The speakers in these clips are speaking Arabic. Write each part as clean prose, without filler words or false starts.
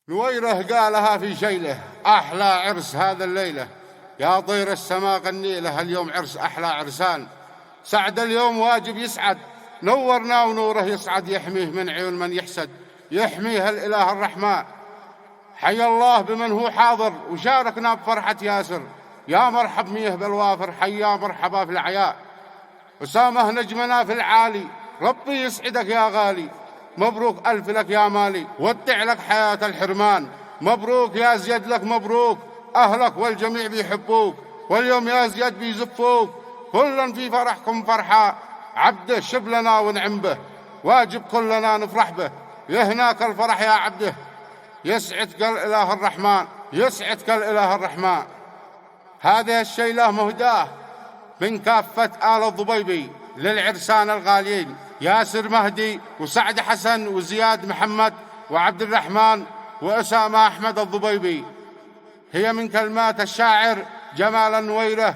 نويره قالها في شيله، أحلى عرس هذا الليلة، يا طير السماء غني له، اليوم عرس أحلى عرسان. سعد اليوم واجب يسعد، نورنا ونوره يسعد، يحميه من عيون من يحسد، يحميه الإله الرحمن. حي الله بمن هو حاضر وشاركنا بفرحة ياسر، يا مرحب ميه بالوافر، حيا مرحبا في العياء. أسامة نجمنا في العالي، ربي يسعدك يا غالي، مبروك ألف لك يا مالي، ودع لك حياة الحرمان. مبروك يا زياد لك مبروك، أهلك والجميع بيحبوك، واليوم يا زياد بيزفوك، كلا في فرحكم فرحة. عبده شب لنا ونعم به، واجب كلنا نفرح به، يهناك الفرح يا عبده، يسعدك الإله الرحمن، يسعدك الإله الرحمن. هذه الشيلة مهداه من كافة آل الضبيبي للعرسان الغاليين، ياسر مهدي وسعد حسن وزياد محمد وعبد الرحمن وأسامة أحمد الضبيبي. هي من كلمات الشاعر جمال النويره،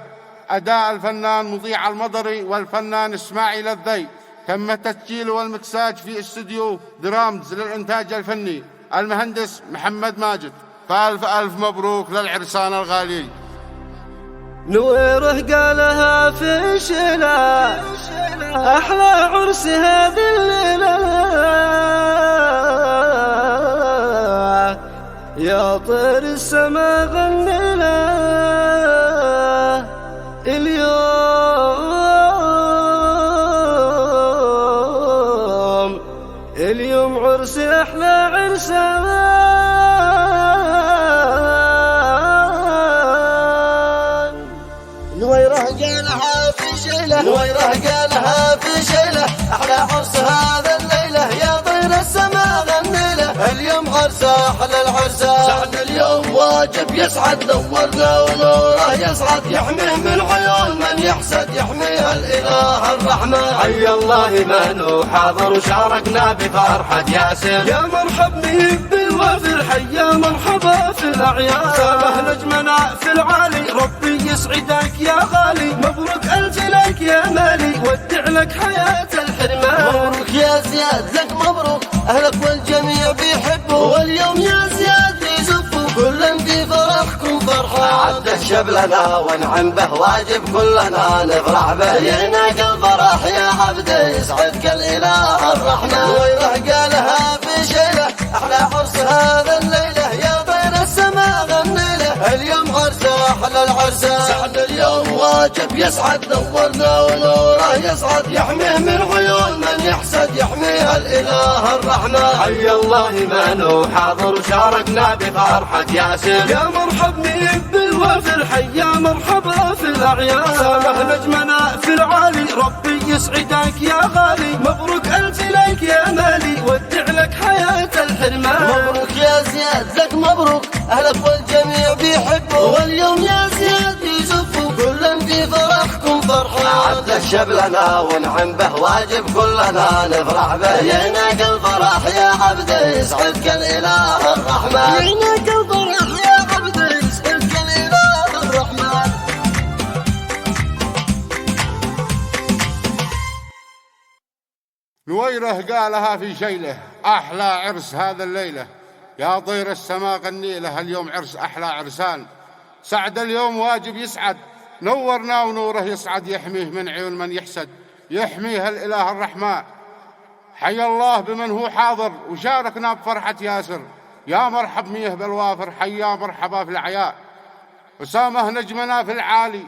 أداء الفنان مضيع المضري والفنان إسماعيل الذي. تم التسجيل والمكساج في استوديو درامز للإنتاج الفني المهندس محمد ماجد. فألف ألف مبروك للعرسان الغاليين. نويره قالها في شيله، أحلى عرس هذه الليلة، يا طير السما غني له، اليوم عرس أحلى عرسان. نويره قالها في شيله، نويره قالها في شيله، أحلى عرس هذا الليلة، يا طير السماء غني له، اليوم عرس أحلى العرسان. سعد اليوم واجب يسعد، نورنا ونوره يسعد، يحميه من عيون من يحسد، يحميه الإله الرحمن. حي الله من هو حاضر وشاركنا بفرحة ياسر، يا مرحب به بالوافر، حيا مرحبا في الأعياد. سامه نجمنا في العالي، ربي يسعدك يا غالي، مبروك ألف لك يا مالي، ودع لك حياة الحرمان. مبروك يا زياد لك مبروك، أهلك والجميع بيحبوا، واليوم يا زياد بيزفوا، كلا في فرحكم فرحان. عبد الشب لنا ونعم به، واجب كلنا نفرح به، يهناك الفرح يا عبد، يسعدك الإله الرحمن. نويره قالها في شيله، أحلى عرس هذا الليلة، يا طير السماء غني له، اليوم عرس أحلى العرسان. سعد اليوم واجب يسعد، نورنا ونوره يسعد، يحميه من عيون من يحسد، يحميه الإله الرحمن. حي الله من هو حاضر وشاركنا بفرحة ياسر، يا مرحب بك بالوافر، حيا مرحبا في الأعياد. سامه نجمنا في العالي، ربي يسعدك يا غالي، مبروك ألف لك يا مالي، ودع لك حياة الحرمان. مبروك يا زياد لك مبروك، أهلك والجميع بيحبوا، واليوم يا زياد بيزفوا، كلا في فرحكم فرحان. عبد الشب لنا ونعم به، واجب كلنا نفرح به، يهناك الفرح يا عبد، يسعدك الإله الرحمن. يهناك الفرح يا عبد، يسعدك الإله الرحمن. نويره قالها في شيله، أحلى عرس هذا الليلة، يا طير السماء غني له، اليوم عرس أحلى عرسان. سعد اليوم واجب يسعد، نورنا ونوره يسعد، يحميه من عيون من يحسد، يحميه الإله الرحمن. حي الله بمن هو حاضر وشاركنا بفرحة ياسر، يا مرحب ميه بالوافر، حيا مرحبا في العياء. أسامة نجمنا في العالي.